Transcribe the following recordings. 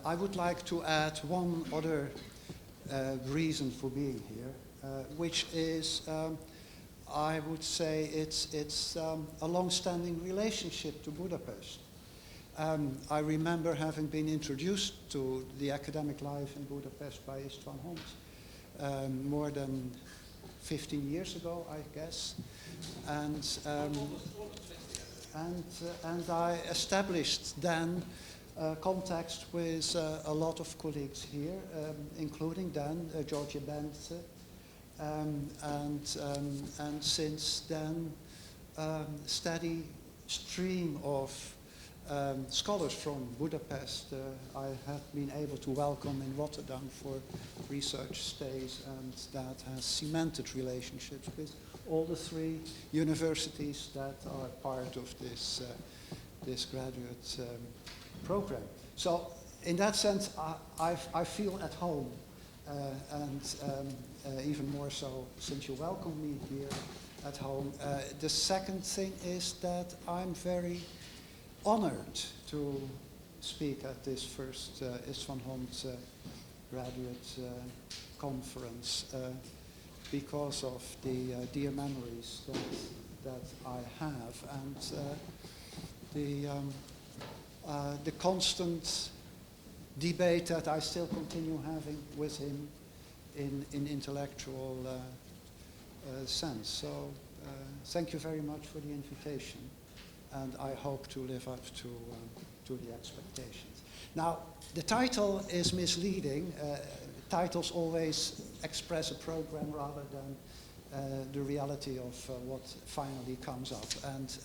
I would like to add one other reason for being here, which is, I would say, it's a long-standing relationship to Budapest. I remember having been introduced to the academic life in Budapest by Istvan Hont more than 15 years ago, I guess, and I established then contact with a lot of colleagues here, including then Georgia Bentze, and since then steady stream of scholars from Budapest I have been able to welcome in Rotterdam for research stays, and that has cemented relationships with all the three universities that are part of this graduate program. So in that sense, I feel at home, and even more so since you welcome me here at home. The second thing is that I'm very honored to speak at this first Istvan Hont graduate conference because of the dear memories that I have, and the constant debate that I still continue having with him in intellectual sense. So thank you very much for the invitation, and I hope to live up to the expectations. Now, the title is misleading. Titles always express a program rather than the reality of what finally comes up. And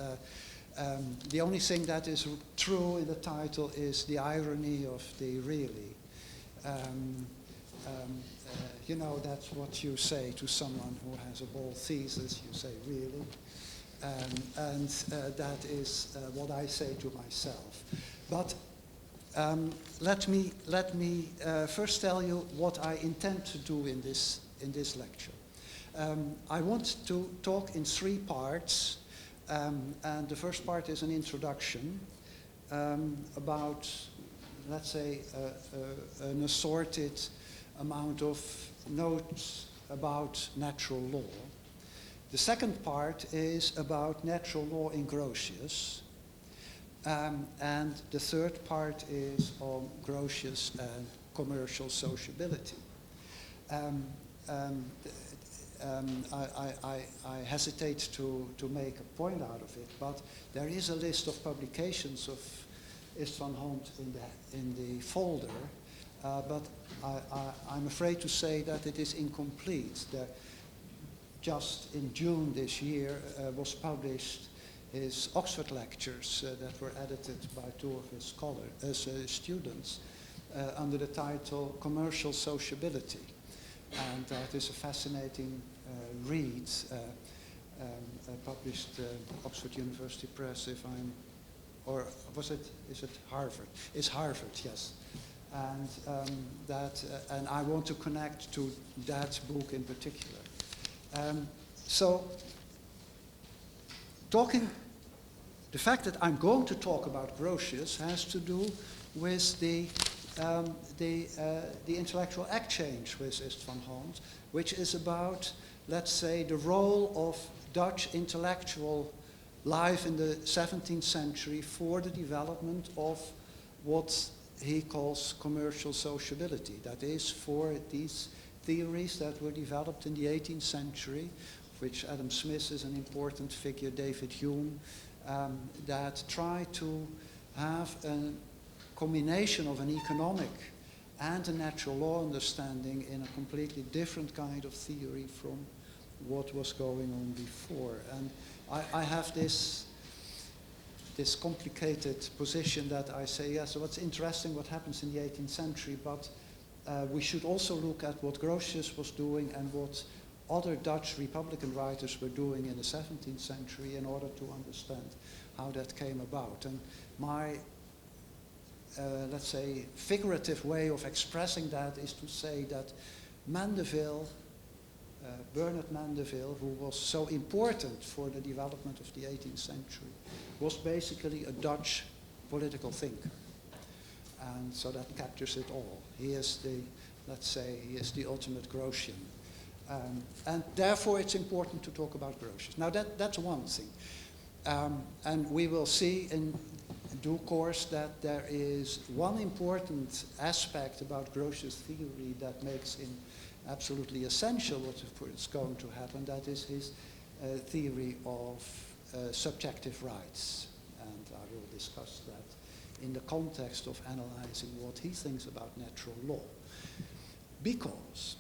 the only thing that is true in the title is the irony of the really. You know, that's what you say to someone who has a bold thesis. You say, really? And that is what I say to myself. But let me first tell you what I intend to do in this lecture. I want to talk in three parts. And the first part is an introduction about, let's say, an assorted amount of notes about natural law. The second part is about natural law in Grotius. And the third part is on Grotius and commercial sociability. I hesitate to make a point out of it, but there is a list of publications of Istvan Hont in the folder, but I'm afraid to say that it is incomplete. Just in June this year was published his Oxford lectures that were edited by two of his students under the title Commercial Sociability. And that is a fascinating read, published Oxford University Press, or is it Harvard? It's Harvard, yes. And and I want to connect to that book in particular. So, the fact that I'm going to talk about Grotius has to do with the intellectual exchange with Istvan Hont, which is about, let's say, the role of Dutch intellectual life in the 17th century for the development of what he calls commercial sociability. That is, for these theories that were developed in the 18th century, which Adam Smith is an important figure, David Hume, that try to have a combination of an economic and a natural law understanding in a completely different kind of theory from what was going on before. And I have this complicated position that I say, yes, so it's interesting what happens in the 18th century, but we should also look at what Grotius was doing and what other Dutch Republican writers were doing in the 17th century in order to understand how that came about. And my let's say, figurative way of expressing that is to say that Mandeville, Bernard Mandeville, who was so important for the development of the 18th century, was basically a Dutch political thinker. And so that captures it all. He is the, let's say, he is the ultimate Grotian. And therefore it's important to talk about Grotius. Now that's one thing. And we will see in due course that there is one important aspect about Grotius' theory that makes him absolutely essential what is going to happen. That is his theory of subjective rights. And I will discuss that in the context of analyzing what he thinks about natural law. Because,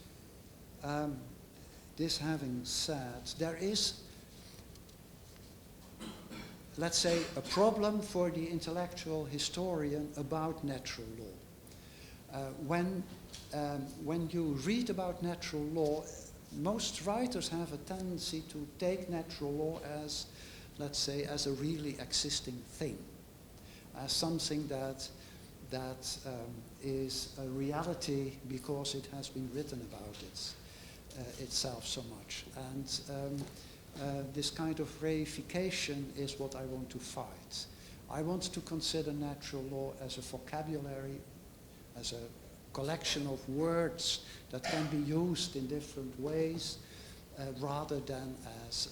this having said, there is, let's say, a problem for the intellectual historian about natural law. When you read about natural law, most writers have a tendency to take natural law as, let's say, as a really existing thing, as something that is a reality because it has been written about itself so much. And this kind of reification is what I want to fight. I want to consider natural law as a vocabulary, as a collection of words that can be used in different ways, rather than as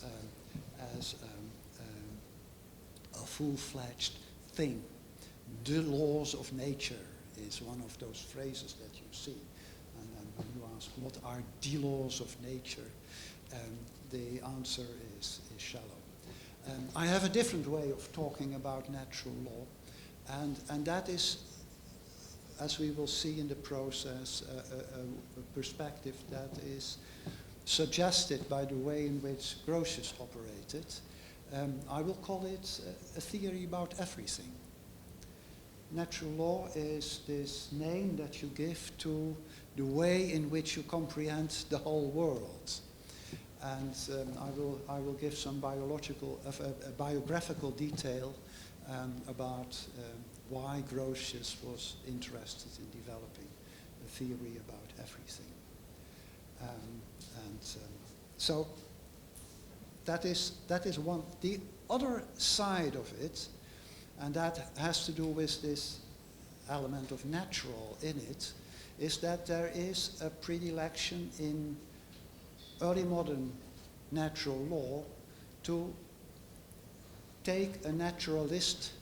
a full-fledged thing. The laws of nature is one of those phrases that you see. And when you ask, what are the laws of nature? The answer is shallow. I have a different way of talking about natural law, and that is, as we will see in the process, a perspective that is suggested by the way in which Grotius operated. I will call it a theory about everything. Natural law is this name that you give to the way in which you comprehend the whole world. And I will give some biographical detail about why Grotius was interested in developing a theory about everything. So that is one. The other side of it, and that has to do with this element of natural in it, is that there is a predilection in early modern natural law to take a naturalist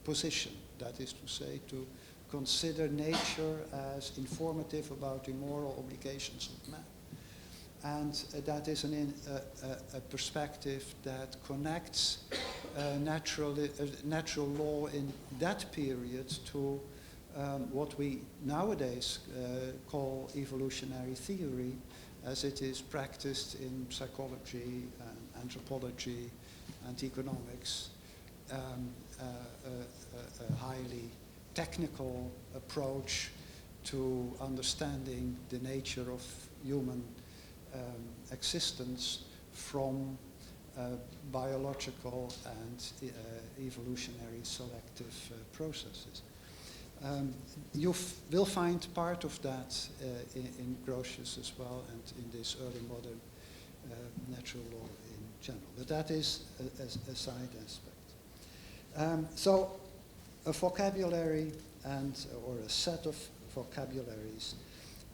position. That is to say, to consider nature as informative about the moral obligations of man. And that is a perspective that connects natural law in that period to what we nowadays call evolutionary theory, as it is practiced in psychology, and anthropology, and economics, a highly technical approach to understanding the nature of human existence from biological and evolutionary selective processes. You will find part of that in Grotius as well, and in this early modern natural law in general. But that is a side aspect. So a vocabulary or a set of vocabularies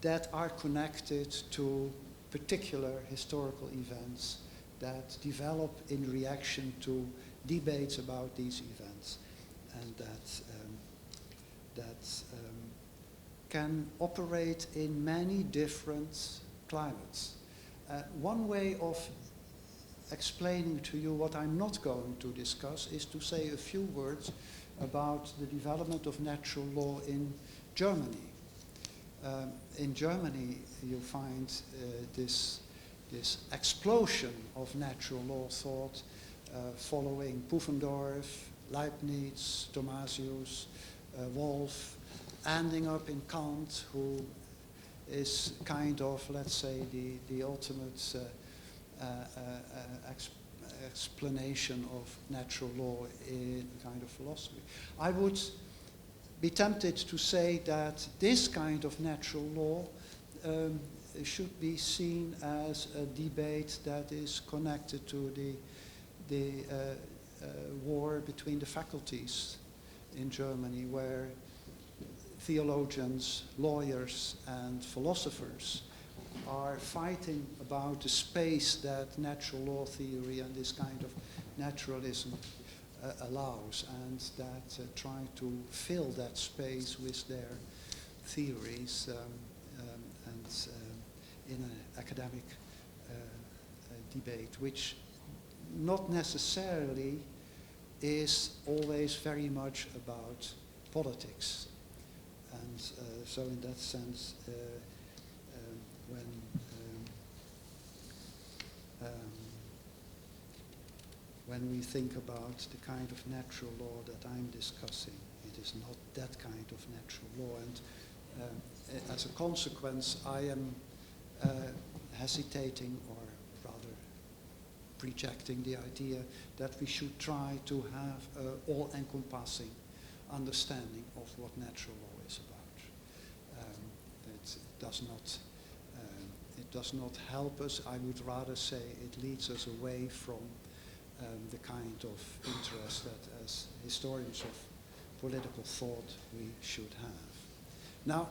that are connected to particular historical events that develop in reaction to debates about these events, and that can operate in many different climates. One way of explaining to you what I'm not going to discuss is to say a few words about the development of natural law in Germany. In Germany, you find this explosion of natural law thought following Pufendorf, Leibniz, Thomasius, Wolff, ending up in Kant, who is kind of, let's say, the ultimate explanation of natural law in kind of philosophy. I would be tempted to say that this kind of natural law should be seen as a debate that is connected to the war between the faculties in Germany, where theologians, lawyers, and philosophers are fighting about the space that natural law theory and this kind of naturalism allows, and that try to fill that space with their theories and in an academic debate, which not necessarily is always very much about politics. And so in that sense, when we think about the kind of natural law that I'm discussing, it is not that kind of natural law. And as a consequence, I am hesitating, or rather rejecting the idea that we should try to have an all-encompassing understanding of what natural law is about. It does not help us. I would rather say it leads us away from the kind of interest that, as historians of political thought, we should have. Now,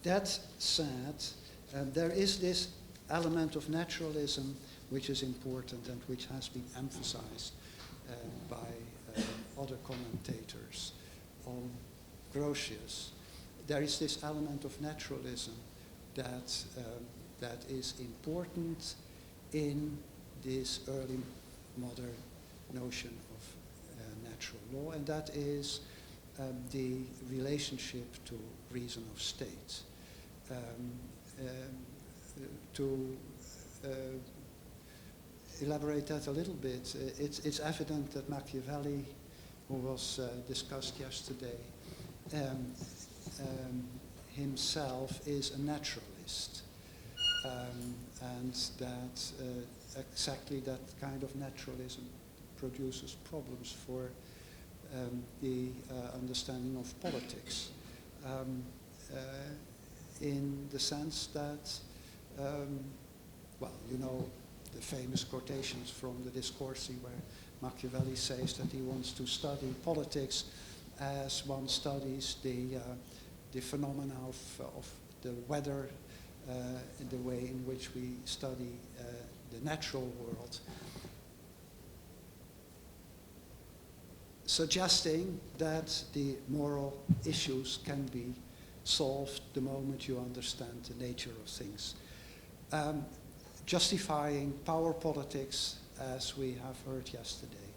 that said, there is this element of naturalism which is important and which has been emphasized by other commentators on Grotius. There is this element of naturalism that is important in this early modern notion of natural law, and that is the relationship to reason of state. To elaborate that a little bit, it's evident that Machiavelli, who was discussed yesterday, himself is a naturalist, and that exactly that kind of naturalism produces problems for the understanding of politics, in the sense that, well, you know, the famous quotations from the Discorsi where Machiavelli says that he wants to study politics as one studies the phenomena of the weather, the way in which we study the natural world, suggesting that the moral issues can be solved the moment you understand the nature of things. Justifying power politics, as we have heard yesterday.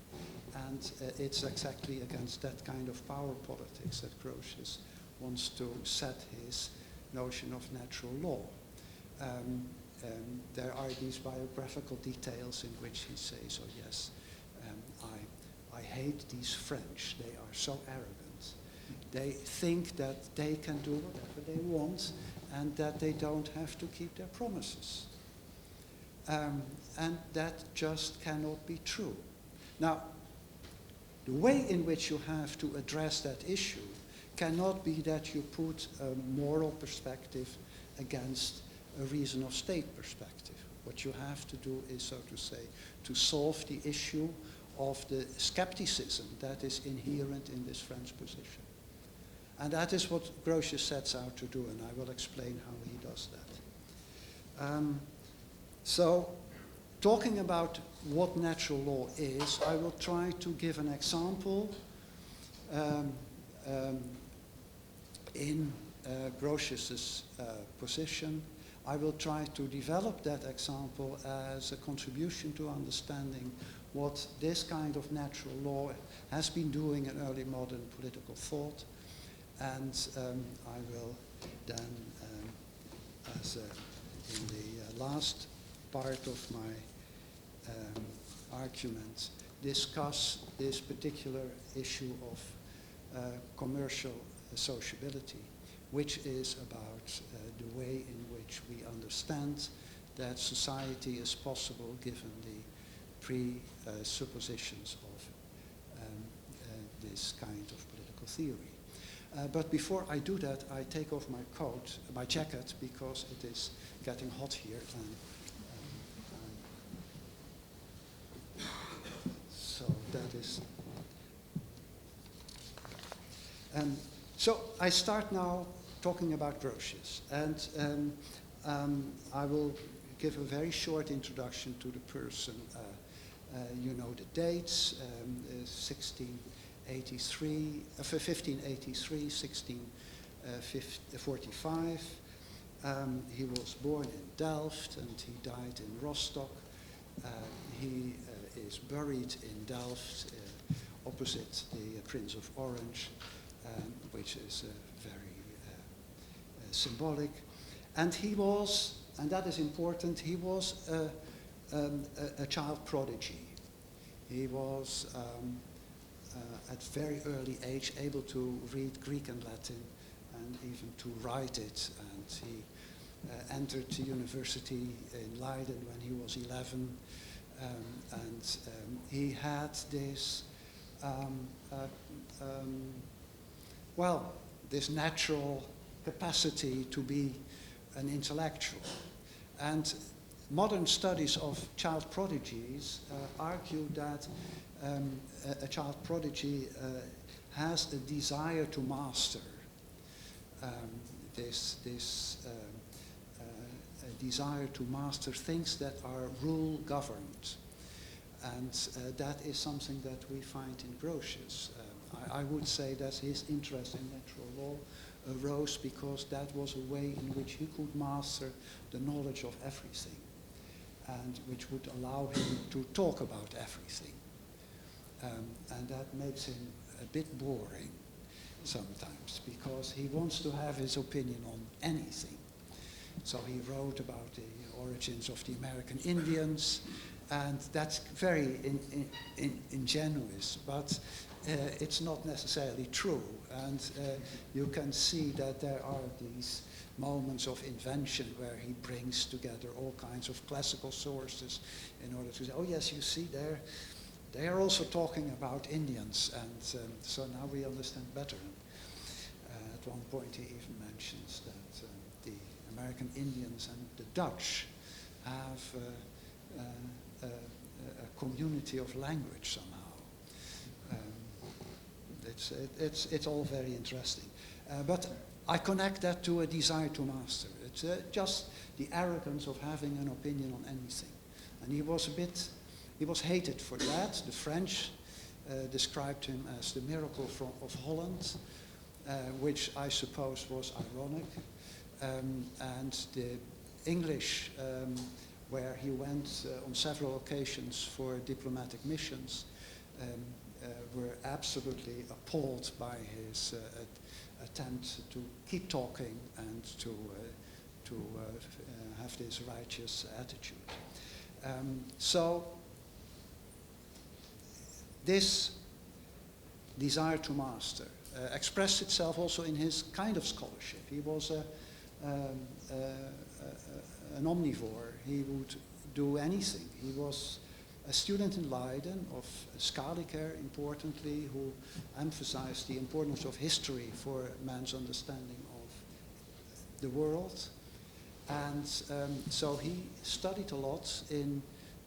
And it's exactly against that kind of power politics that Grotius wants to set his notion of natural law. There are these biographical details in which he says, oh yes, I hate these French, they are so arrogant. They think that they can do whatever they want and that they don't have to keep their promises. And that just cannot be true. Now, the way in which you have to address that issue cannot be that you put a moral perspective against a reason of state perspective. What you have to do is, so to say, to solve the issue of the skepticism that is inherent in this French position. And that is what Grotius sets out to do, and I will explain how he does that. So, talking about what natural law is, I will try to give an example in Grotius's position. I will try to develop that example as a contribution to understanding what this kind of natural law has been doing in early modern political thought. And I will then, in the last part of my argument, discuss this particular issue of commercial sociability, which is about the way in which we understand that society is possible given the presuppositions of this kind of political theory. But before I do that, I take off my coat, my jacket, because it is getting hot here. So that is. And So I start now talking about Grotius, and I will give a very short introduction to the person. You know the dates, 1583, 1645. He was born in Delft and he died in Rostock. He is buried in Delft opposite the Prince of Orange, which is very symbolic. And he was, and that is important, he was a child prodigy. He was at very early age able to read Greek and Latin and even to write it. And he entered the university in Leiden when he was 11. He had this, this natural capacity to be an intellectual. And modern studies of child prodigies argue that a child prodigy has a desire to master, this desire to master things that are rule-governed. And that is something that we find in Grotius. I would say that his interest in natural law arose because that was a way in which he could master the knowledge of everything, and which would allow him to talk about everything. And that makes him a bit boring sometimes, because he wants to have his opinion on anything. So he wrote about the origins of the American Indians, and that's very ingenuous, but it's not necessarily true. And you can see that there are these moments of invention where he brings together all kinds of classical sources in order to say, oh yes, you see there, they are also talking about Indians, and so now we understand better. At one point he even mentions that the American Indians and the Dutch have a community of language somehow. It's all very interesting. But I connect that to a desire to master. It's just the arrogance of having an opinion on anything. And he was hated for that. The French described him as the miracle of Holland, which I suppose was ironic. And the English, where he went on several occasions for diplomatic missions, were absolutely appalled by his attempt to keep talking and to have this righteous attitude. So this desire to master expressed itself also in his kind of scholarship. He was an omnivore. He would do anything. He was a student in Leiden of Scaliger, importantly, who emphasized the importance of history for man's understanding of the world. And so he studied a lot in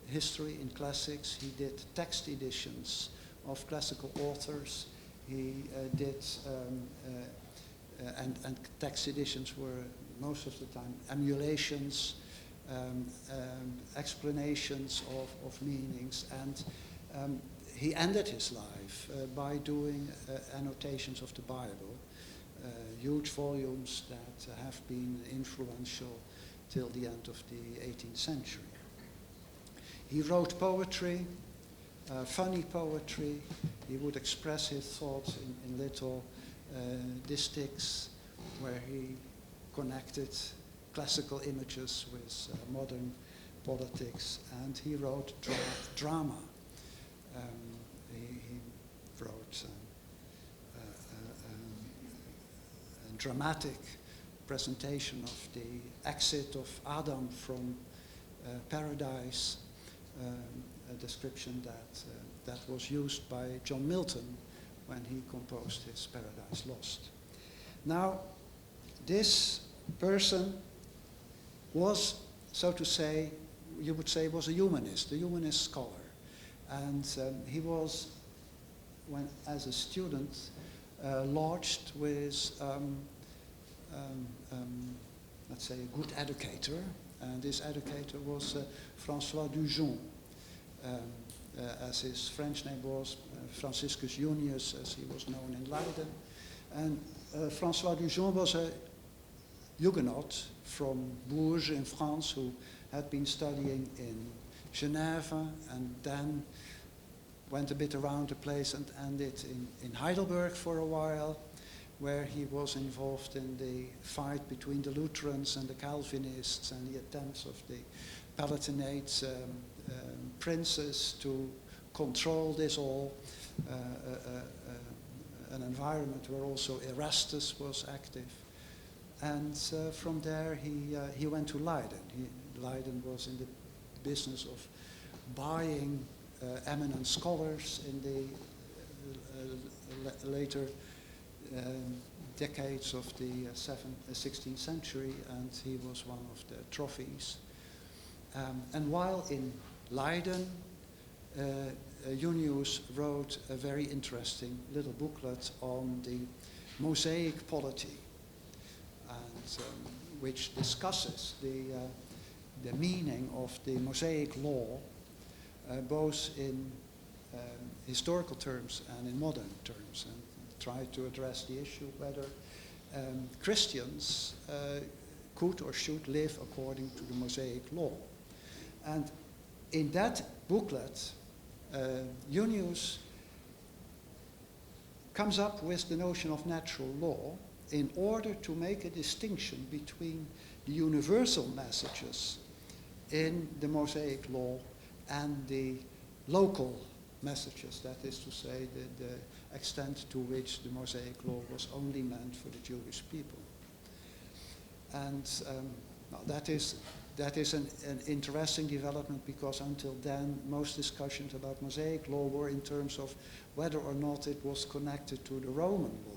history, in classics. He did text editions of classical authors. He did, and text editions were most of the time emulations, explanations of meanings, and he ended his life by doing annotations of the Bible, huge volumes that have been influential till the end of the 18th century. He wrote poetry, funny poetry. He would express his thoughts in little distichs where he connected classical images with modern politics, and he wrote drama. He wrote a dramatic presentation of the exit of Adam from paradise, a description that was used by John Milton when he composed his Paradise Lost. Now, this person was, so to say, you would say was a humanist scholar. And he was, when as a student, lodged with, let's say, a good educator. And this educator was François Dujon, as his French name was, Franciscus Junius, as he was known in Leiden. And François Dujon was a Huguenot from Bourges in France who had been studying in Geneva and then went a bit around the place and ended in Heidelberg for a while, where he was involved in the fight between the Lutherans and the Calvinists and the attempts of the Palatinate princes to control this all, an environment where also Erasmus was active. And from there he went to Leiden. Leiden was in the business of buying eminent scholars in the later decades of the 16th century, and he was one of the trophies. And while in Leiden, Junius wrote a very interesting little booklet on the Mosaic polity, and which discusses the meaning of the Mosaic law, both in historical terms and in modern terms, and try to address the issue whether Christians could or should live according to the Mosaic law. And in that booklet, Junius comes up with the notion of natural law in order to make a distinction between the universal messages in the Mosaic law and the local messages, that is to say, the extent to which the Mosaic law was only meant for the Jewish people. And that is an interesting development, because until then most discussions about Mosaic law were in terms of whether or not it was connected to the Roman law.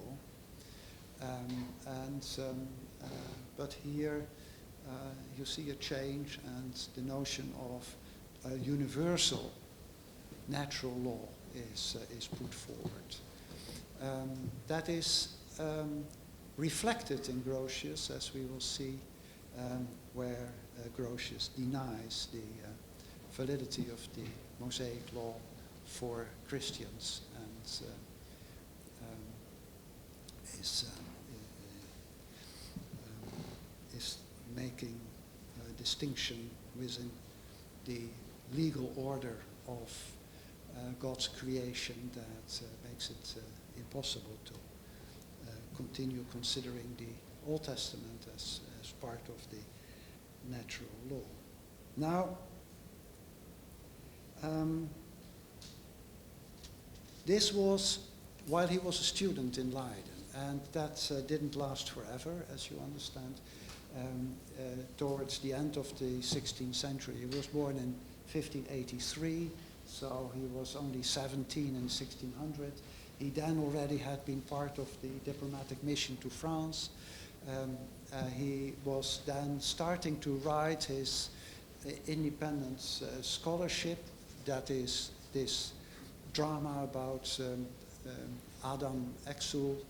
But here you see a change, and the notion of a universal natural law is put forward. That is reflected in Grotius, as we will see, where Grotius denies the validity of the Mosaic law for Christians, and is making a distinction within the legal order of God's creation that makes it impossible to continue considering the Old Testament as part of the natural law. Now, this was while he was a student in Leiden, and that didn't last forever, as you understand. Towards the end of the 16th century, he was born in 1583, so he was only 17 in 1600. He then already had been part of the diplomatic mission to France. He was then starting to write his independent scholarship, that is this drama about Adam Exul.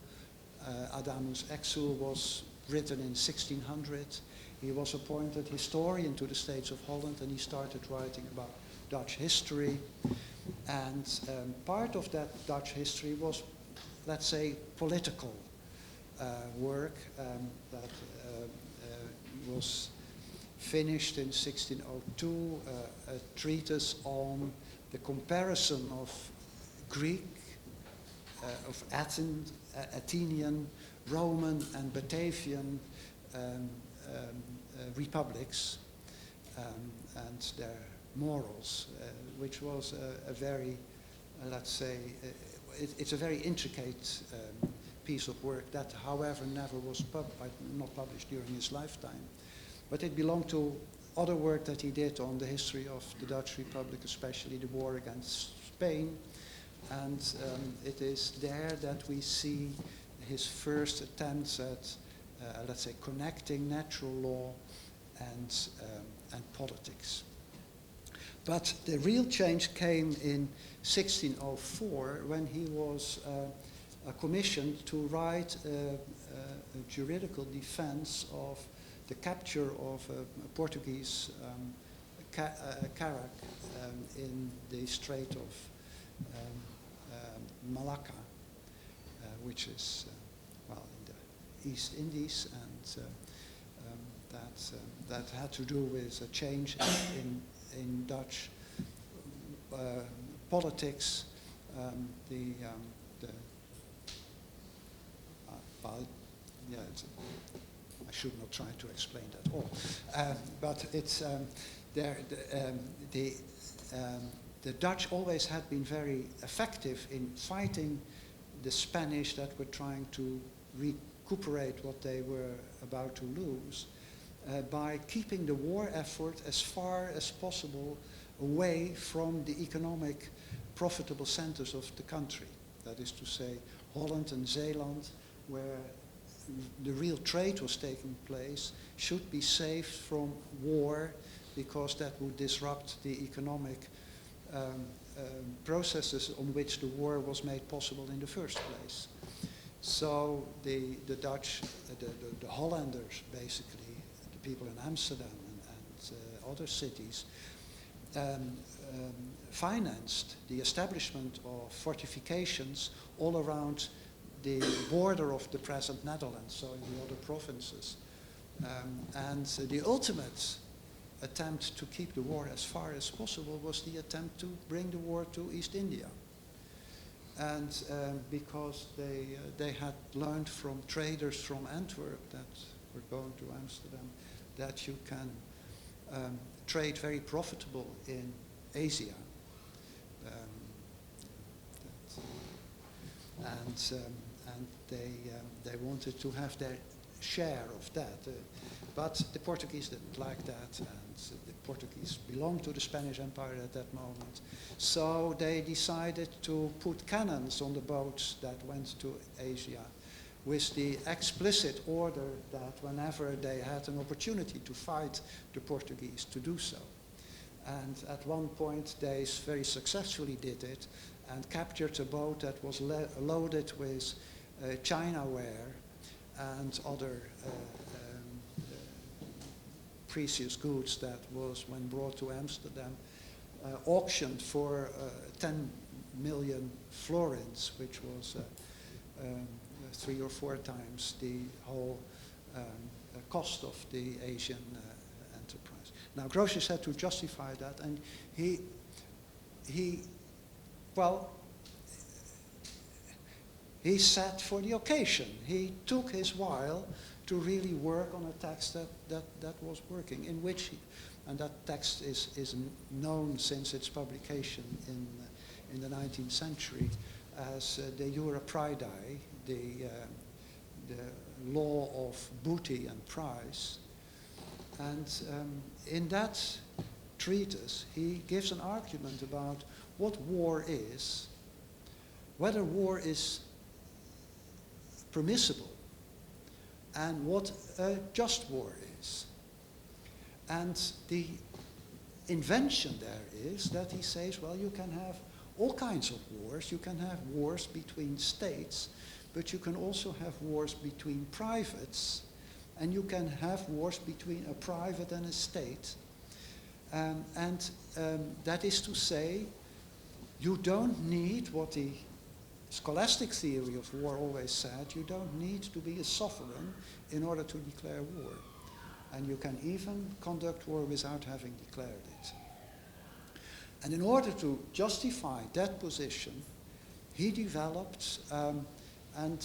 Adamus Exul was written in 1600. He was appointed historian to the States of Holland, and he started writing about Dutch history. And part of that Dutch history was, let's say, political work that was finished in 1602, a treatise on the comparison of Greek, of Athenian, Roman, and Batavian republics and their morals, which was a very, let's say, it's a very intricate piece of work that, however, never was not published during his lifetime. But it belonged to other work that he did on the history of the Dutch Republic, especially the war against Spain. And it is there that we see his first attempts at, let's say, connecting natural law and politics. But the real change came in 1604, when he was commissioned to write a juridical defense of the capture of a Portuguese carrack in the Strait of Malacca, which is well in the East Indies, and that had to do with a change in Dutch politics. Well, yeah, I should not try to explain that all, but it's the Dutch always had been very effective in fighting the Spanish that were trying to recuperate what they were about to lose by keeping the war effort as far as possible away from the economic profitable centers of the country. That is to say, Holland and Zeeland, where the real trade was taking place, should be saved from war because that would disrupt the economic processes on which the war was made possible in the first place. So the Dutch, the Hollanders basically, the people in Amsterdam and other cities, financed the establishment of fortifications all around the border of the present Netherlands, so in the other provinces. And the ultimate attempt to keep the war as far as possible was the attempt to bring the war to East India. And because they had learned from traders from Antwerp that were going to Amsterdam that you can trade very profitable in Asia. And they wanted to have their share of that. But the Portuguese didn't like that, and the Portuguese belonged to the Spanish Empire at that moment. So they decided to put cannons on the boats that went to Asia, with the explicit order that whenever they had an opportunity to fight the Portuguese, to do so. And at one point they very successfully did it and captured a boat that was loaded with Chinaware and other precious goods that was, when brought to Amsterdam, auctioned for 10 million florins, which was 3 or 4 times the whole cost of the Asian enterprise. Now, Grotius had to justify that, and he sat for the occasion. He took his while to really work on a text that was working, in which, and that text is known since its publication in the 19th century as the Jura Praedae, the law of booty and price. And in that treatise, he gives an argument about what war is, whether war is permissible, and what a just war is. And the invention there is that he says, well, you can have all kinds of wars. You can have wars between states, but you can also have wars between privates, and you can have wars between a private and a state. And that is to say, you don't need what the scholastic theory of war always said, you don't need to be a sovereign in order to declare war. And you can even conduct war without having declared it. And in order to justify that position, he developed, and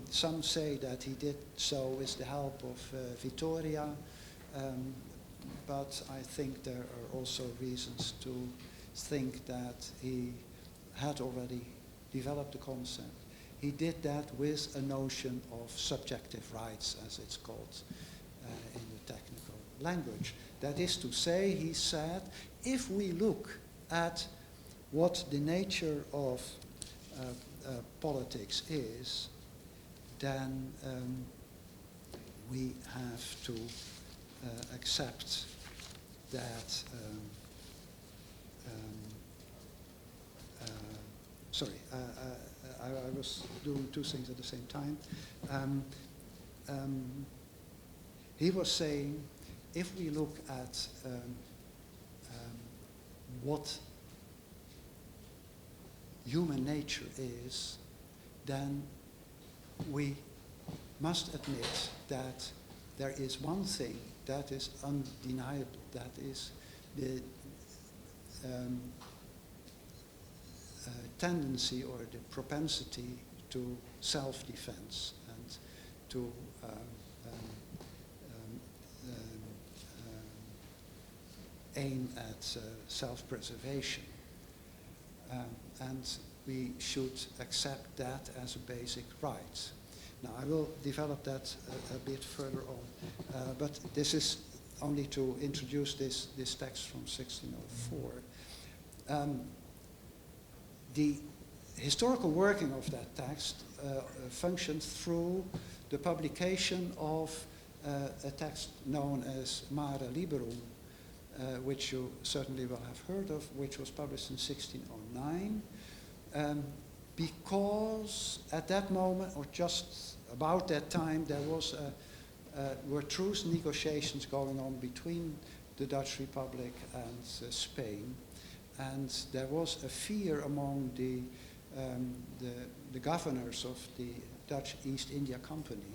some say that he did so with the help of Vittoria, but I think there are also reasons to think that he had already developed the concept. He did that with a notion of subjective rights, as it's called in the technical language. That is to say, he said, if we look at what the nature of politics is, then we have to accept that sorry, I was doing two things at the same time. He was saying, if we look at what human nature is, then we must admit that there is one thing that is undeniable, that is the tendency or the propensity to self-defense and to aim at self-preservation. And we should accept that as a basic right. Now, I will develop that a bit further on, but this is only to introduce this text from 1604. The historical working of that text functioned through the publication of a text known as Mare Liberum, which you certainly will have heard of, which was published in 1609, because at that moment, or just about that time, there was were truce negotiations going on between the Dutch Republic and Spain, and there was a fear among the governors of the Dutch East India Company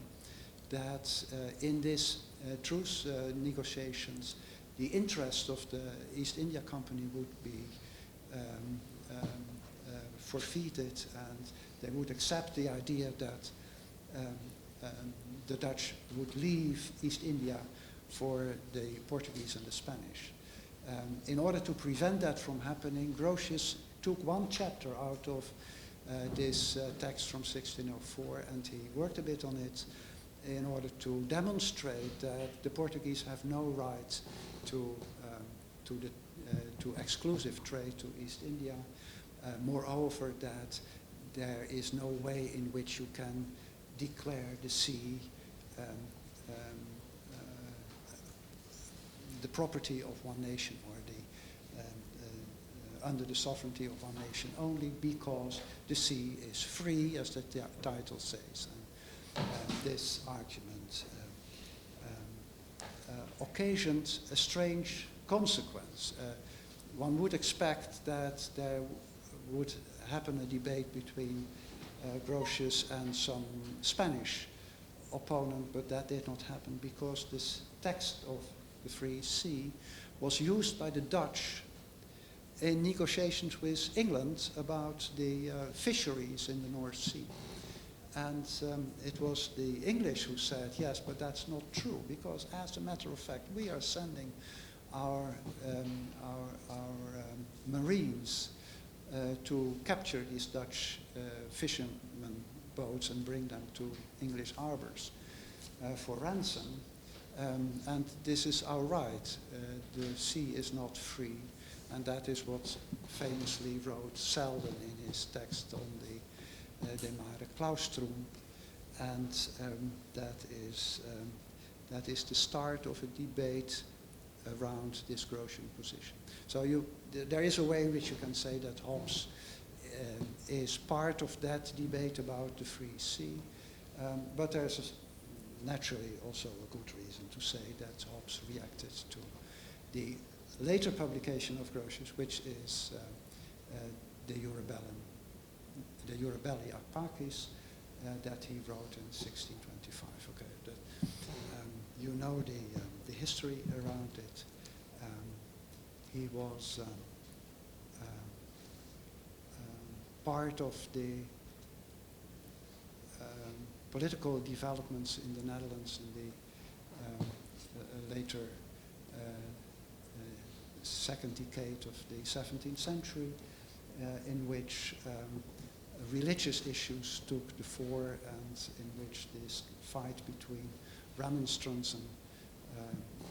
that in this truce negotiations, the interest of the East India Company would be forfeited, and they would accept the idea that the Dutch would leave East India for the Portuguese and the Spanish. In order to prevent that from happening, Grotius took one chapter out of this text from 1604, and he worked a bit on it in order to demonstrate that the Portuguese have no right to exclusive trade to East India. Moreover, that there is no way in which you can declare the sea the property of one nation, or under the sovereignty of one nation, only because the sea is free, as the title says. And this argument occasioned a strange consequence. One would expect that there would happen a debate between Grotius and some Spanish opponent, but that did not happen because this text of the Free Sea was used by the Dutch in negotiations with England about the fisheries in the North Sea. And it was the English who said, yes, but that's not true, because as a matter of fact, we are sending our marines to capture these Dutch fishermen boats and bring them to English harbors for ransom. And this is our right. The sea is not free. And that is what famously wrote Selden in his text on the De Mare Claustrum. And that is the start of a debate around this Grotian position. So there is a way in which you can say that Hobbes is part of that debate about the free sea, but there's naturally also a good reason to say that Hobbes reacted to the later publication of Grotius, which is the Eurobelli Arpacis that he wrote in 1625. Okay, you know the history around it. He was part of the political developments in the Netherlands in the later second decade of the 17th century, in which religious issues took the fore, and in which this fight between Remonstrants and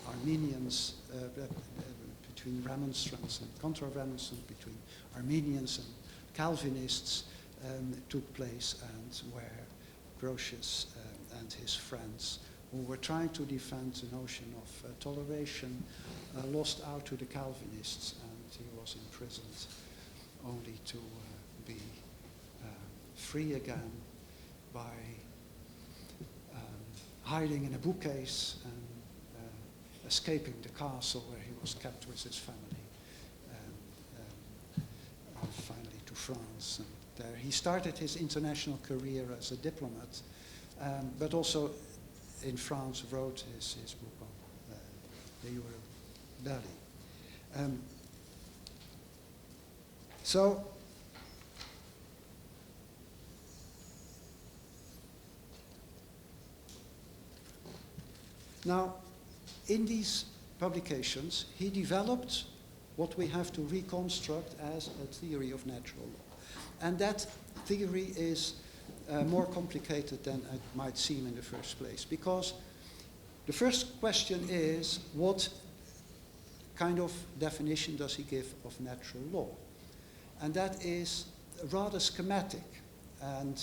Armenians, between Remonstrants and Contra-Remonstrants, between Armenians and Calvinists took place, and where Grotius and his friends, who were trying to defend the notion of toleration, lost out to the Calvinists, and he was imprisoned only to be free again by hiding in a bookcase and escaping the castle where he was kept with his family, finally to France. And there he started his international career as a diplomat, but also in France wrote his book on the Euro Belly. So now, in these publications, he developed what we have to reconstruct as a theory of natural law. And that theory is more complicated than it might seem in the first place, because the first question is, what kind of definition does he give of natural law? And that is rather schematic. And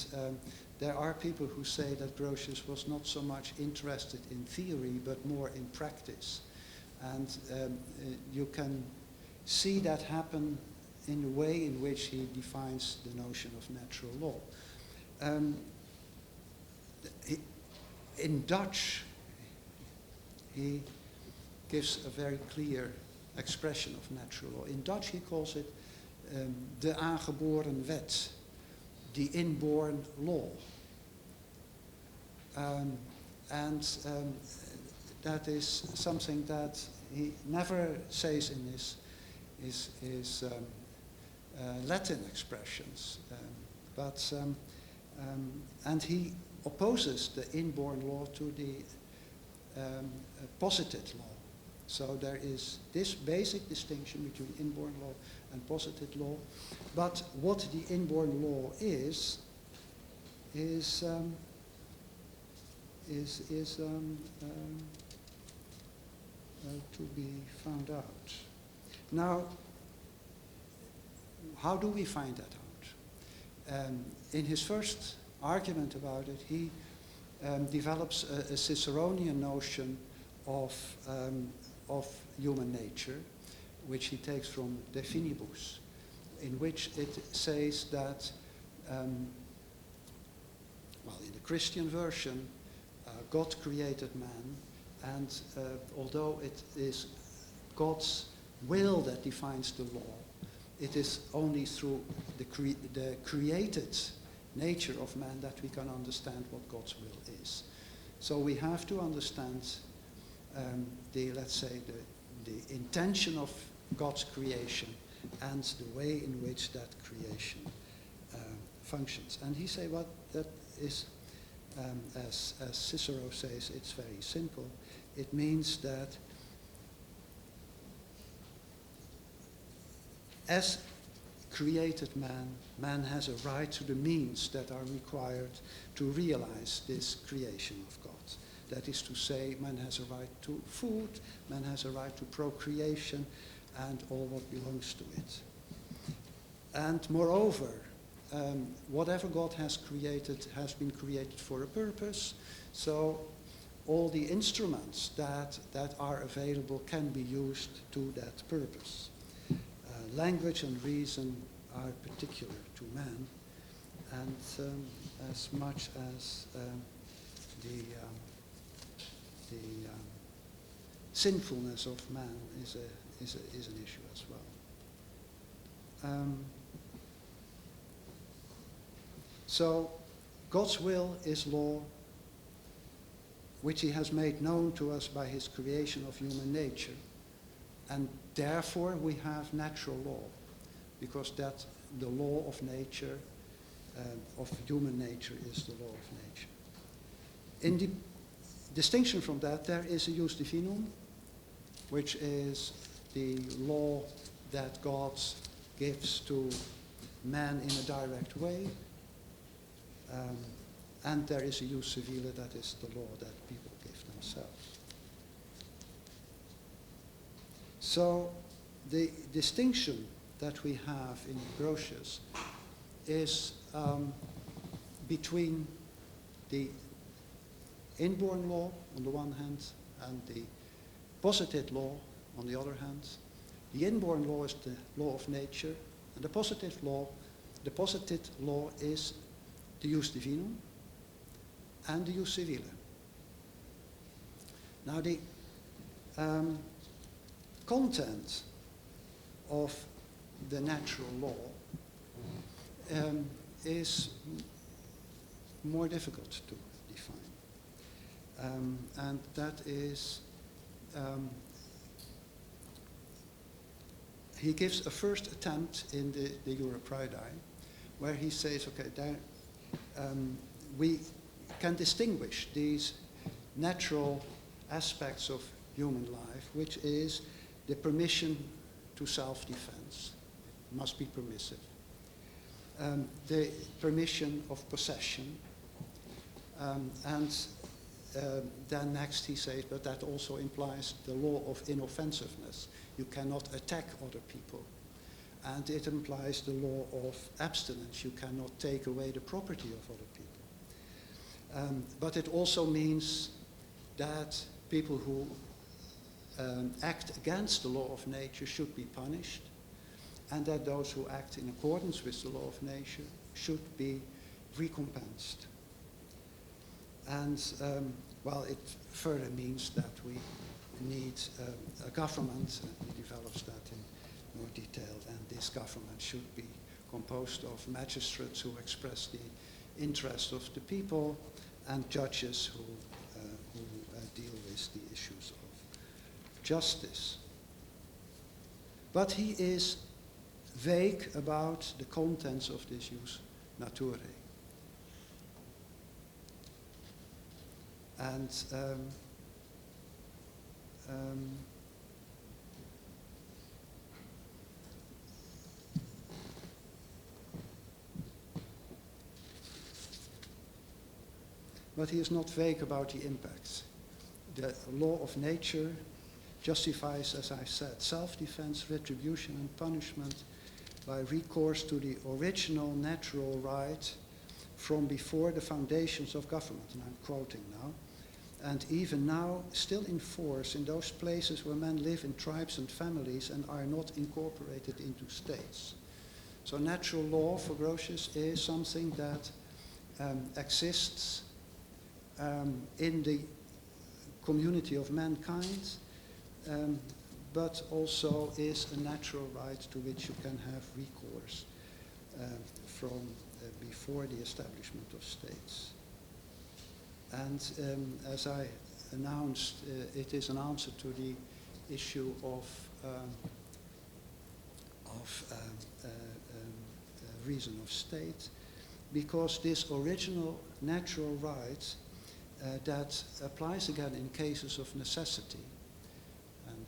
there are people who say that Grotius was not so much interested in theory, but more in practice. And you can see that happen in the way in which he defines the notion of natural law. In Dutch, he gives a very clear expression of natural law. In Dutch, he calls it de aangeboren wet, the inborn law. That is something that he never says in his Latin expressions, and he opposes the inborn law to the posited law. So there is this basic distinction between inborn law and posited law. But what the inborn law is to be found out. Now, how do we find that out? In his first argument about it, he develops a Ciceronian notion of human nature, which he takes from De Finibus, in which it says that, in the Christian version, God created man, and although it is God's will that defines the law, it is only through the created nature of man that we can understand what God's will is. So we have to understand let's say, the intention of God's creation and the way in which that creation functions. And he say, well, that is, as Cicero says, it's very simple. It means that as created man has a right to the means that are required to realize this creation of God. That is to say, man has a right to food, man has a right to procreation, and all what belongs to it. And moreover, whatever God has created has been created for a purpose, so all the instruments that are available can be used to that purpose. Language and reason are particular to man, and as much as the sinfulness of man is an issue as well. So God's will is law, which he has made known to us by his creation of human nature. And therefore we have natural law, because that the law of nature, of human nature, is the law of nature. In the distinction from that, there is a jus divinum, which is the law that God gives to man in a direct way. And there is a jus civile, that is the law that people give themselves. So the distinction that we have in Grotius is between the inborn law on the one hand and the posited law on the other hand. The inborn law is the law of nature, and the posited law is the jus divinum, and the jus civile. Now the content of the natural law is more difficult to define. And that is, he gives a first attempt in the Jura Praedae, where he says, okay, we can distinguish these natural aspects of human life, which is the permission to self-defense, must be permissive. The permission of possession, and then next he says, but that also implies the law of inoffensiveness. You cannot attack other people. And it implies the law of abstinence. You cannot take away the property of other people. But it also means that people who act against the law of nature should be punished, and that those who act in accordance with the law of nature should be recompensed. And, well, it further means that we need a government, and he develops that in more detail, and this government should be composed of magistrates who express the interests of the people, and judges who deal with the issues of justice. But he is vague about the contents of this jus naturae. And but he is not vague about the impacts. The law of nature justifies, as I said, self-defense, retribution, and punishment by recourse to the original natural right from before the foundations of government, and I'm quoting now, and even now still in force in those places where men live in tribes and families and are not incorporated into states. So natural law for Grotius is something that exists in the community of mankind, but also is a natural right to which you can have recourse from before the establishment of states. And as I announced, it is an answer to the issue of reason of state, because this original natural right that applies again in cases of necessity, and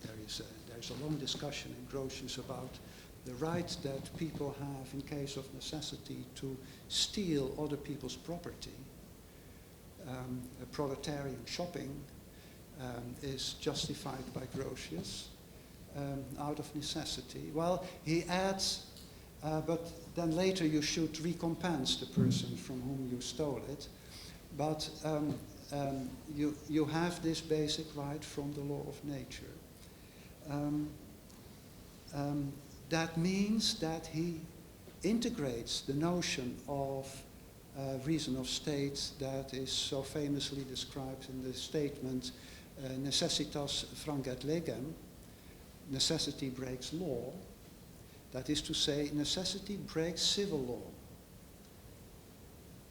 there is a long discussion in Grotius about the right that people have in case of necessity to steal other people's property. Proletarian shopping is justified by Grotius out of necessity. Well, he adds, but then later you should recompense the person from whom you stole it. But you have this basic right from the law of nature. That means that he integrates the notion of reason of state that is so famously described in the statement necessitas franget legem, necessity breaks law. That is to say, necessity breaks civil law,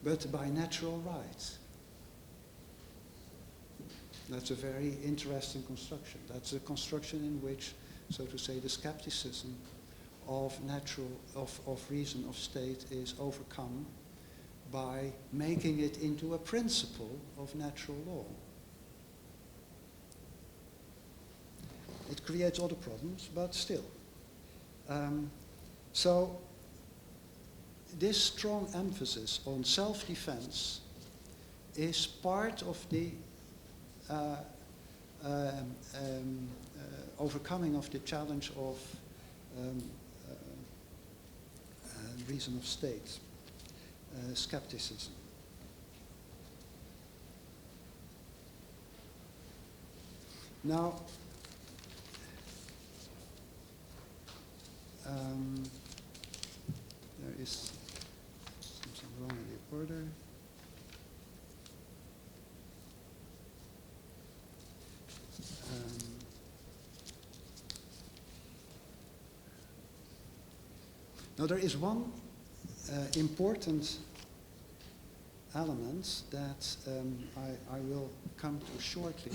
but by natural right. That's a very interesting construction. That's a construction in which, so to say, the skepticism of reason of state is overcome by making it into a principle of natural law. It creates other problems, but still. So this strong emphasis on self-defense is part of the overcoming of the challenge of reason of state, skepticism. Now, there is something wrong in the order. Now there is one important element that I will come to shortly.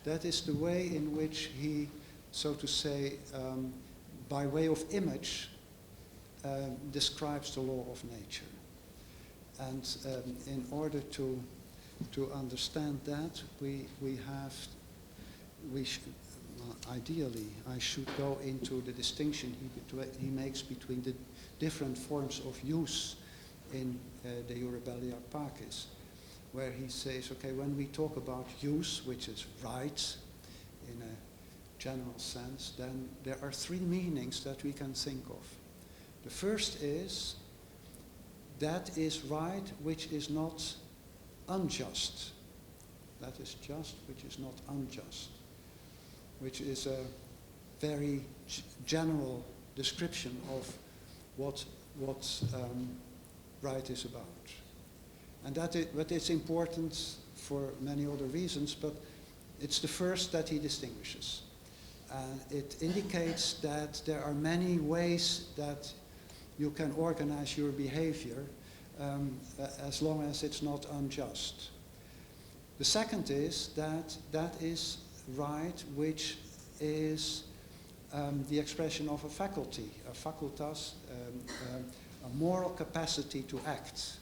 That is the way in which he, so to say, by way of image, describes the law of nature. And in order to understand that, ideally, I should go into the distinction he makes between the different forms of use in the Eurebelia Pacis, where he says, okay, when we talk about use, which is right in a general sense, then there are three meanings that we can think of. The first is, that is right which is not unjust. That is just which is not unjust, which is a very general description of what right is about. And but it's important for many other reasons, but it's the first that he distinguishes. It indicates that there are many ways that you can organize your behavior as long as it's not unjust. The second is that is right which is the expression of a faculty, a facultas, a moral capacity to act.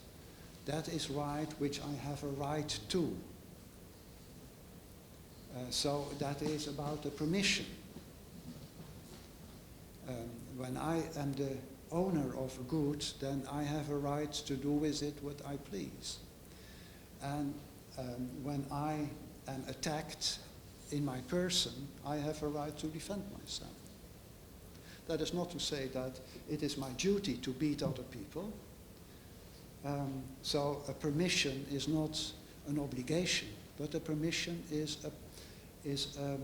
That is right which I have a right to. So that is about a permission. When I am the owner of a good, then I have a right to do with it what I please. And when I am attacked in my person, I have a right to defend myself. That is not to say that it is my duty to beat other people. So a permission is not an obligation, but a permission is a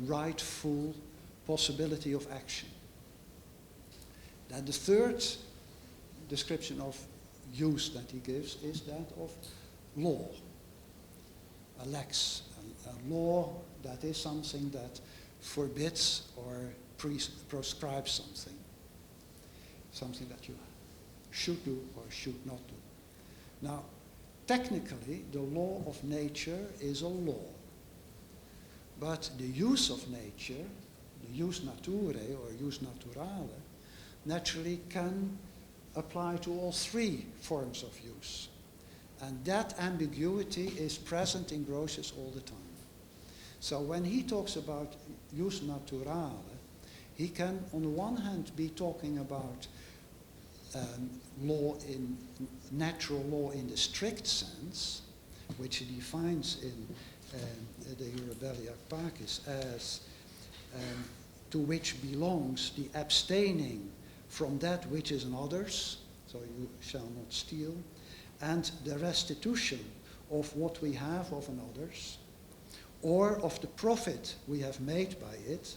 rightful possibility of action. Then the third description of use that he gives is that of law. A lex, a law that is something that forbids or proscribes something that you should do or should not do. Now, technically, the law of nature is a law. But the use of nature, the jus naturae or jus naturale, naturally can apply to all three forms of use. And that ambiguity is present in Grotius all the time. So when he talks about jus naturale, he can on the one hand be talking about law in natural law in the strict sense, which he defines in the Eurebelia Pacis as to which belongs the abstaining from that which is another's, so you shall not steal, and the restitution of what we have of another's, or of the profit we have made by it.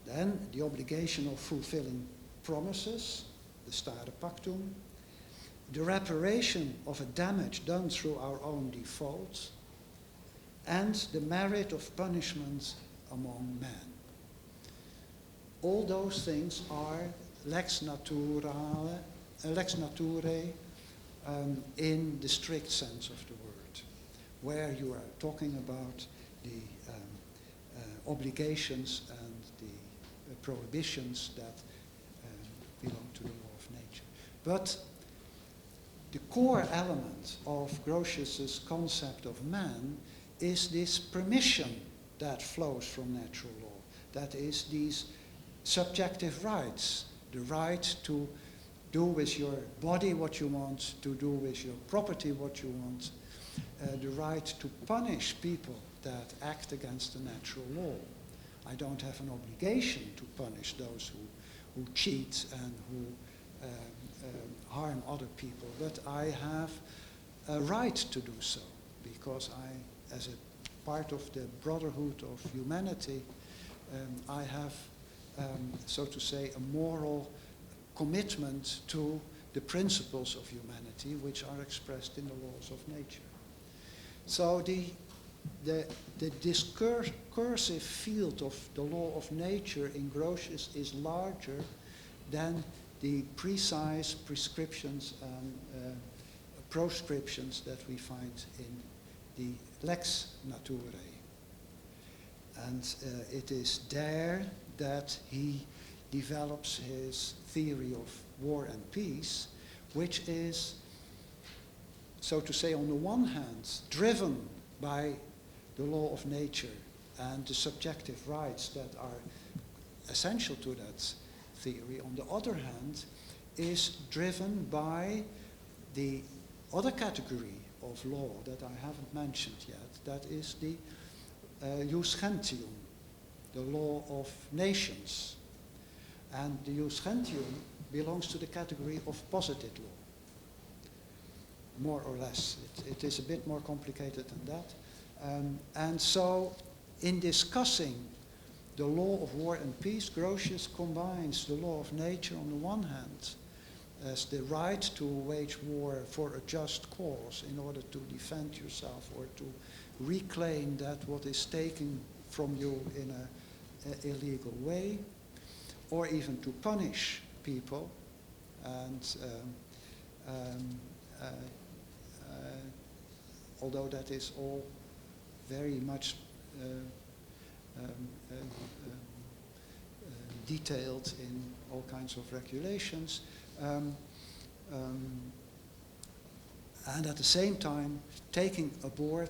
Then the obligation of fulfilling promises, the stare pactum, the reparation of a damage done through our own default, and the merit of punishment among men. All those things are lex naturae in the strict sense of the word, where you are talking about the obligations and the prohibitions that belong to the law of nature. But the core element of Grotius's concept of man is this permission that flows from natural law. That is these subjective rights, the right to do with your body what you want, to do with your property what you want, the right to punish people that act against the natural law. I don't have an obligation to punish those who cheat and who harm other people, but I have a right to do so, because I, as a part of the brotherhood of humanity, I have, so to say, a moral commitment to the principles of humanity which are expressed in the laws of nature. So the discursive field of the law of nature in Grotius is larger than the precise prescriptions and proscriptions that we find in the lex naturae. And it is there that he develops his theory of war and peace, which is, so to say, on the one hand, driven by the law of nature and the subjective rights that are essential to that theory. On the other hand, is driven by the other category of law that I haven't mentioned yet, that is the jus gentium, the law of nations. And the jus gentium belongs to the category of posited law, more or less. It is a bit more complicated than that. And so, in discussing the law of war and peace, Grotius combines the law of nature on the one hand as the right to wage war for a just cause in order to defend yourself or to reclaim that what is taken from you in an illegal way, or even to punish people. And although that is all very much detailed in all kinds of regulations, and at the same time taking aboard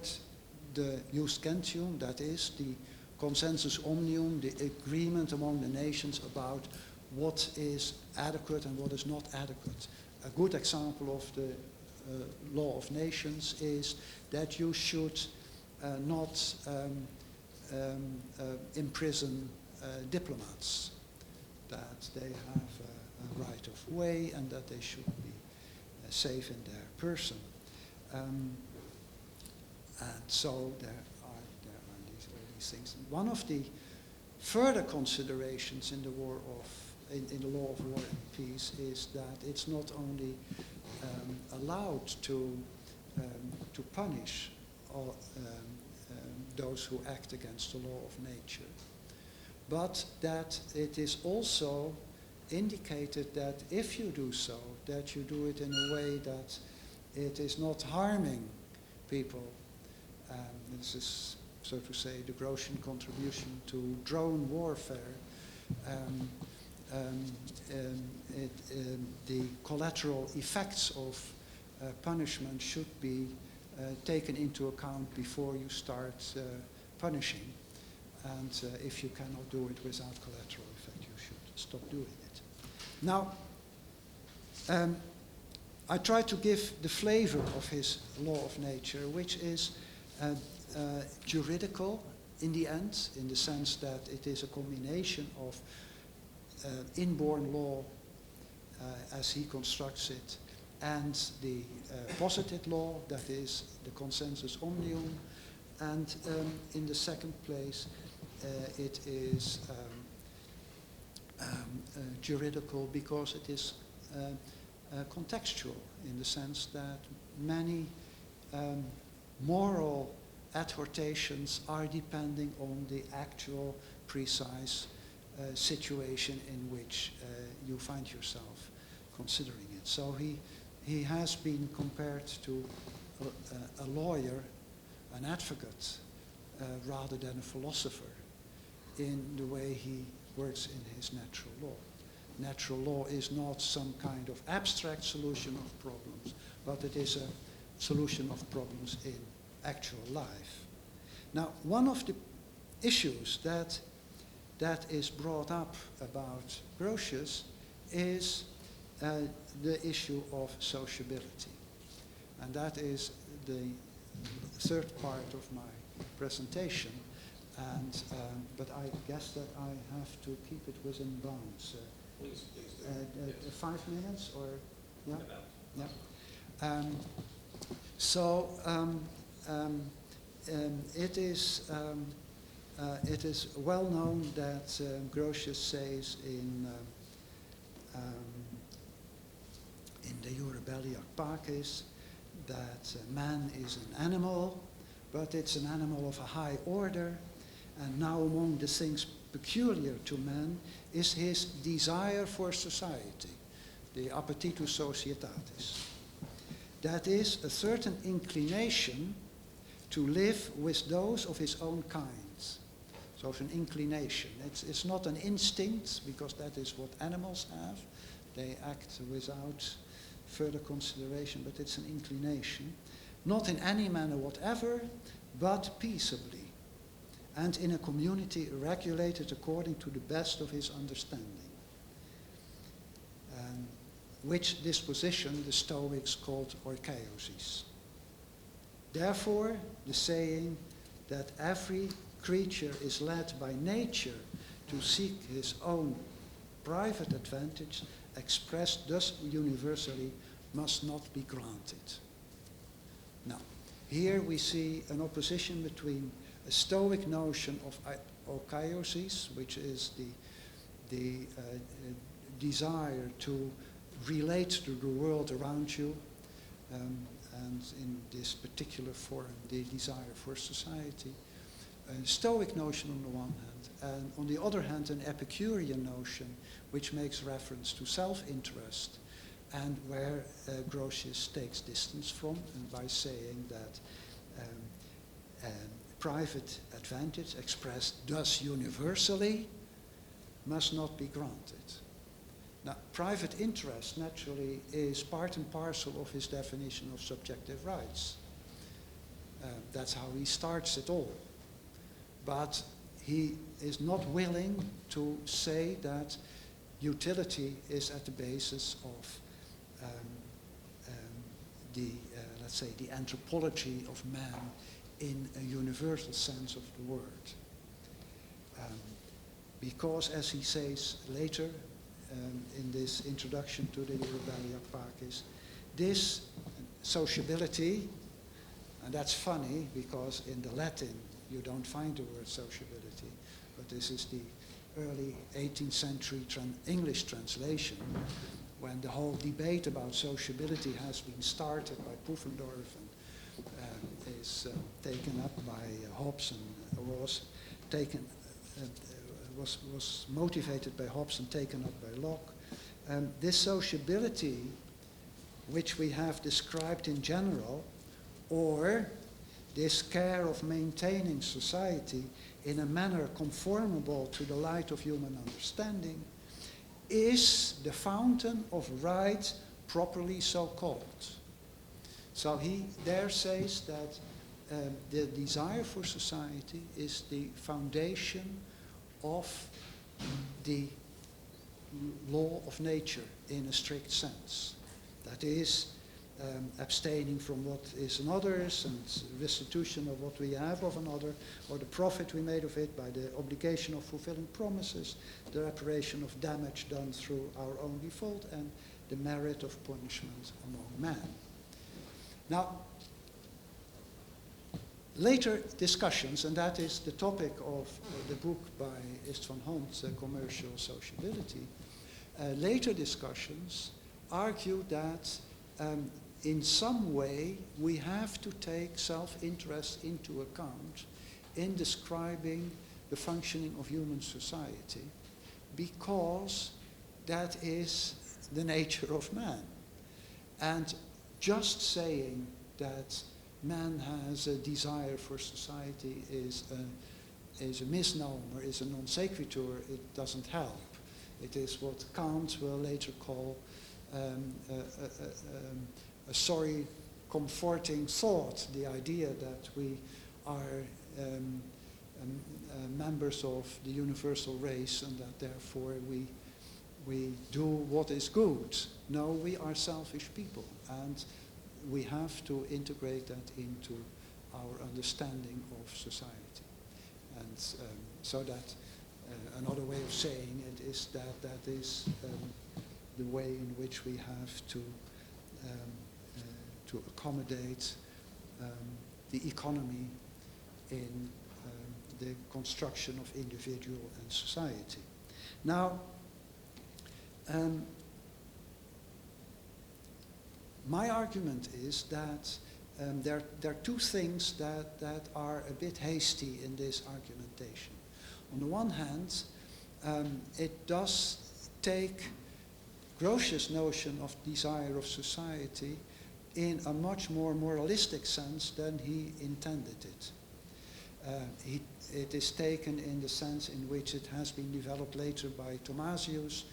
the jus gentium, that is the consensus omnium, the agreement among the nations about what is adequate and what is not adequate. A good example of the law of nations is that you should not imprison diplomats, that they have a right of way and that they should be safe in their person. And so there are all these things. One of the further considerations in the in the law of war and peace is that it's not only allowed to punish all, those who act against the law of nature, but that it is also indicated that if you do so, that you do it in a way that it is not harming people. This is, so to say, the Grotian contribution to drone warfare. The collateral effects of punishment should be taken into account before you start punishing. And if you cannot do it without collateral effect, you should stop doing it. Now, I try to give the flavor of his law of nature, which is juridical in the end, in the sense that it is a combination of inborn law as he constructs it, and the posited law, that is the consensus omnium, and in the second place it is juridical because it is contextual, in the sense that many moral adhortations are depending on the actual precise situation in which you find yourself considering it. So he has been compared to a lawyer, an advocate, rather than a philosopher, in the way he works in his natural law. Natural law is not some kind of abstract solution of problems, but it is a solution of problems in actual life. Now, one of the issues that is brought up about Grotius is the issue of sociability. And that is the third part of my presentation. And, but I guess that I have to keep it within bounds. Please do. 5 minutes or, yeah? About. Yeah. So it is well known that Grotius says in in the Eurobeliac Pakis that man is an animal, but it's an animal of a high order, and now among the things peculiar to man is his desire for society, the appetitus societatis. That is a certain inclination to live with those of his own kind. So it's an inclination. It's not an instinct, because that is what animals have. They act without further consideration, but it's an inclination. Not in any manner whatever, but peaceably, and in a community regulated according to the best of his understanding. Which disposition the Stoics called orchaiosis. Therefore, the saying that every creature is led by nature to seek his own private advantage, expressed thus universally, must not be granted. Now, here we see an opposition between a Stoic notion of orchaiosis, which is the desire to relate to the world around you, and in this particular form, the desire for society. A Stoic notion on the one hand, and on the other hand, an Epicurean notion which makes reference to self-interest, and where Grotius takes distance from, and by saying that private advantage expressed thus universally must not be granted. Now, private interest naturally is part and parcel of his definition of subjective rights. That's how he starts it all. But he is not willing to say that utility is at the basis of let's say, the anthropology of man in a universal sense of the word. Because, as he says later, in this introduction to the Eurobeliac Pakis, this sociability, and that's funny because in the Latin you don't find the word sociability, but this is the early 18th century English translation, when the whole debate about sociability has been started by Pufendorf and is taken up by Hobbes and was motivated by Hobbes and taken up by Locke. This sociability, which we have described in general, or this care of maintaining society in a manner conformable to the light of human understanding, is the fountain of right properly so called. So he there says that the desire for society is the foundation of the law of nature in a strict sense. That is, abstaining from what is another's and restitution of what we have of another, or the profit we made of it by the obligation of fulfilling promises, the reparation of damage done through our own default, and the merit of punishment among men. Now, later discussions, and that is the topic of the book by Istvan Hont, Commercial Sociability, later discussions argue that in some way we have to take self-interest into account in describing the functioning of human society, because that is the nature of man. And just saying that man has a desire for society is a misnomer, is a non sequitur. It doesn't help. It is what Kant will later call a sorry, comforting thought, the idea that we are members of the universal race and that therefore we do what is good. No, we are selfish people, and we have to integrate that into our understanding of society. And so that another way of saying it is that is the way in which we have to accommodate the economy in the construction of individual and society. Now, my argument is that there are two things that are a bit hasty in this argumentation. On the one hand, it does take Grotius' notion of desire of society in a much more moralistic sense than he intended it. It is taken in the sense in which it has been developed later by Thomasius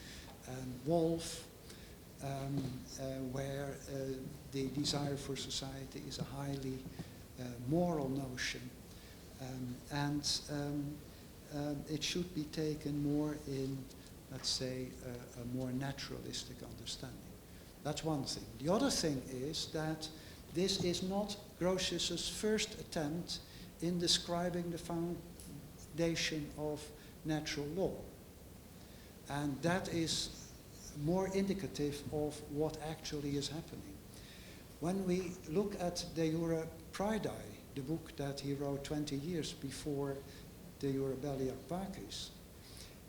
and Wolff, where the desire for society is a highly moral notion, and it should be taken more in, let's say, a more naturalistic understanding. That's one thing. The other thing is that this is not Grotius' first attempt in describing the foundation of natural law. And that is more indicative of what actually is happening. When we look at De Jure Praedie, the book that he wrote 20 years before De Jure Belli ac Pacis,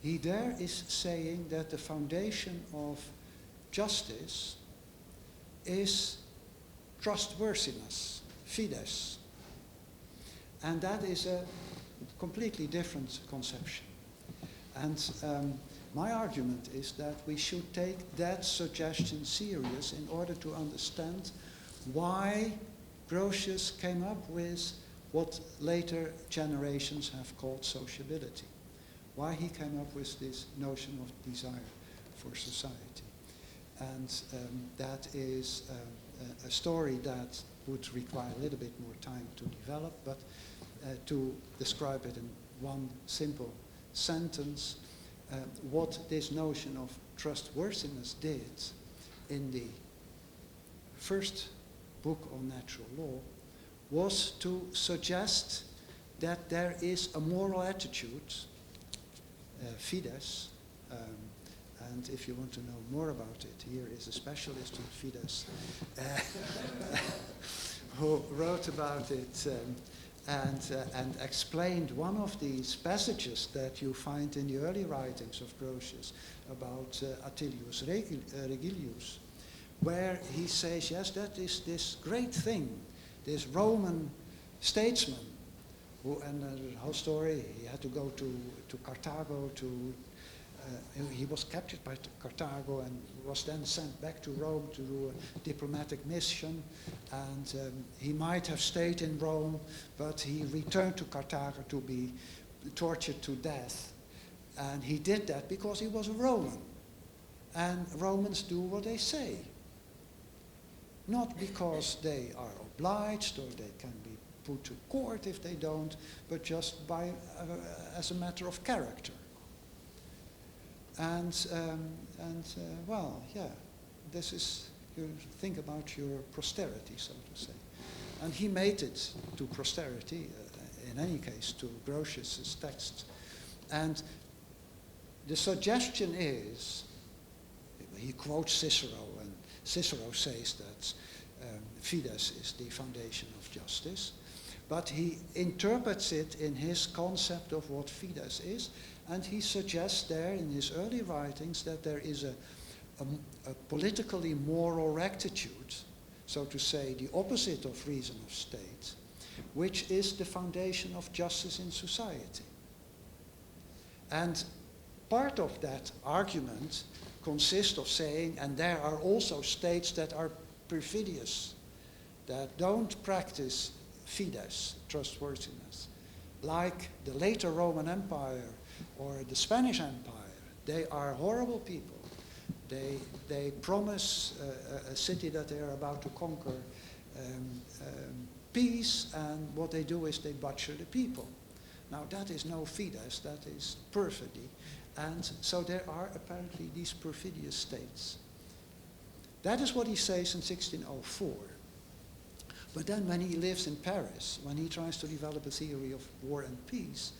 he there is saying that the foundation of justice is trustworthiness, fides. And that is a completely different conception. And my argument is that we should take that suggestion serious in order to understand why Grotius came up with what later generations have called sociability. Why he came up with this notion of desire for society. And that is a story that would require a little bit more time to develop, but to describe it in one simple sentence, what this notion of trustworthiness did in the first book on natural law was to suggest that there is a moral attitude, fides, and if you want to know more about it, here is a specialist in fides who wrote about it and explained one of these passages that you find in the early writings of Grotius about Attilius Regilius, where he says, yes, that is this great thing, this Roman statesman, who, and the whole story, he had to go to Carthago to he was captured by Carthago and was then sent back to Rome to do a diplomatic mission. And he might have stayed in Rome, but he returned to Carthago to be tortured to death. And he did that because he was a Roman. And Romans do what they say. Not because they are obliged or they can be put to court if they don't, but just by as a matter of character. And well, yeah, this is, you think about your posterity, so to say. And he made it to posterity, in any case, to Grotius' text. And the suggestion is, he quotes Cicero, and Cicero says that fides is the foundation of justice, but he interprets it in his concept of what fides is, and he suggests there in his early writings that there is a politically moral rectitude, so to say, the opposite of reason of state, which is the foundation of justice in society. And part of that argument consists of saying, and there are also states that are perfidious, that don't practice fides, trustworthiness, like the later Roman Empire or the Spanish Empire. They are horrible people. They promise a city that they are about to conquer peace, and what they do is they butcher the people. Now that is no fides, that is perfidy. And so there are apparently these perfidious states. That is what he says in 1604. But then when he lives in Paris, when he tries to develop a theory of war and peace,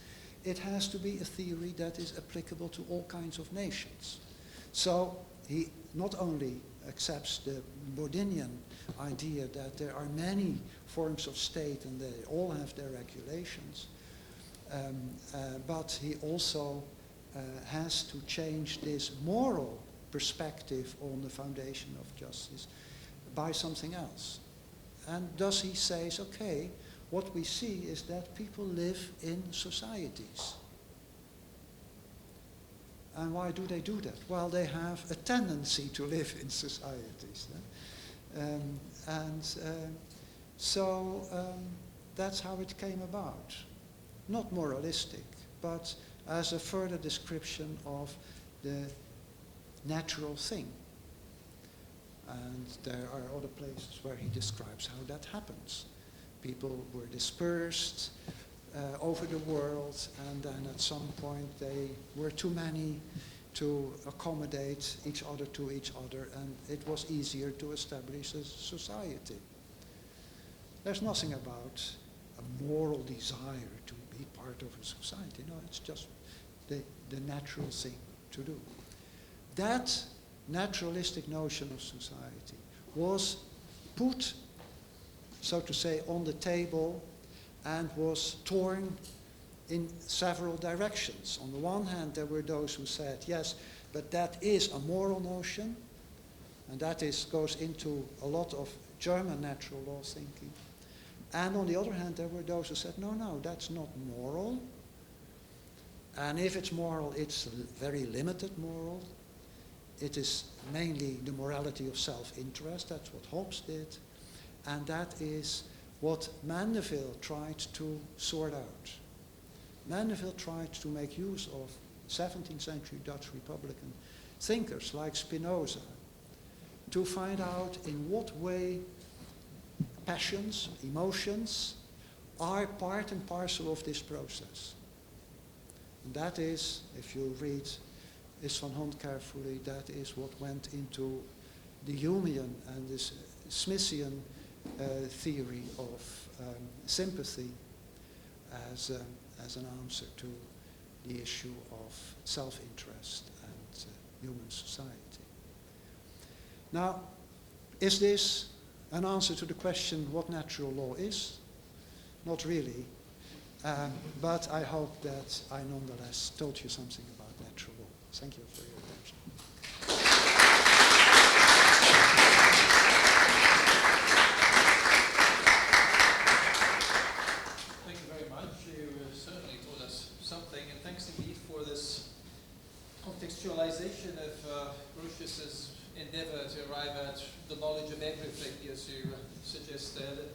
it has to be a theory that is applicable to all kinds of nations. So he not only accepts the Bodinian idea that there are many forms of state and they all have their regulations, but he also has to change this moral perspective on the foundation of justice by something else. And thus he says, okay, what we see is that people live in societies. And why do they do that? Well, they have a tendency to live in societies. So that's how it came about. Not moralistic, but as a further description of the natural thing. And there are other places where he describes how that happens. People were dispersed over the world, and then at some point they were too many to accommodate each other to each other, and it was easier to establish a society. There's nothing about a moral desire to be part of a society. No, it's just the natural thing to do. That naturalistic notion of society was put, so to say, on the table and was torn in several directions. On the one hand, there were those who said, yes, but that is a moral notion, and that goes into a lot of German natural law thinking. And on the other hand, there were those who said, no, that's not moral. And if it's moral, it's very limited moral. It is mainly the morality of self-interest. That's what Hobbes did. And that is what Mandeville tried to sort out. Mandeville tried to make use of 17th century Dutch Republican thinkers like Spinoza to find out in what way passions, emotions, are part and parcel of this process. And that is, if you read Istvan Hont carefully, that is what went into the Humean and this Smithian theory of sympathy as an answer to the issue of self-interest and human society. Now, is this an answer to the question what natural law is? Not really, but I hope that I nonetheless told you something about natural law. Thank you for your attention. Thank you very much. You certainly told us something, and thanks indeed for this contextualization of Grotius's endeavor to arrive at the knowledge of everything, as you suggested,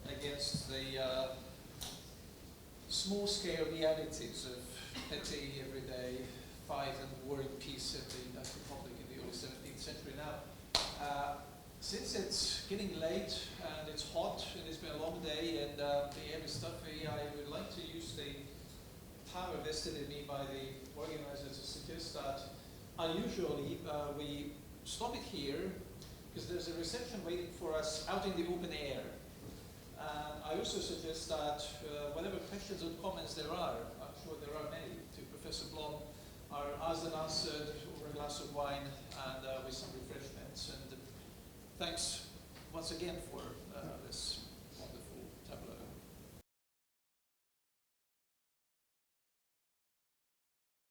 against the small-scale realities of petty, everyday fight and war and peace in the Dutch Republic in the early 17th century. Now, since it's getting late and it's hot and it's been a long day and the air is stuffy, I would like to use the power vested in me by the organizers to suggest that unusually we stop it here because there's a reception waiting for us out in the open air. I also suggest that whatever questions and comments there are, I'm sure there are many, to Professor Blom, are asked and answered over a glass of wine and with some refreshments. And thanks once again for this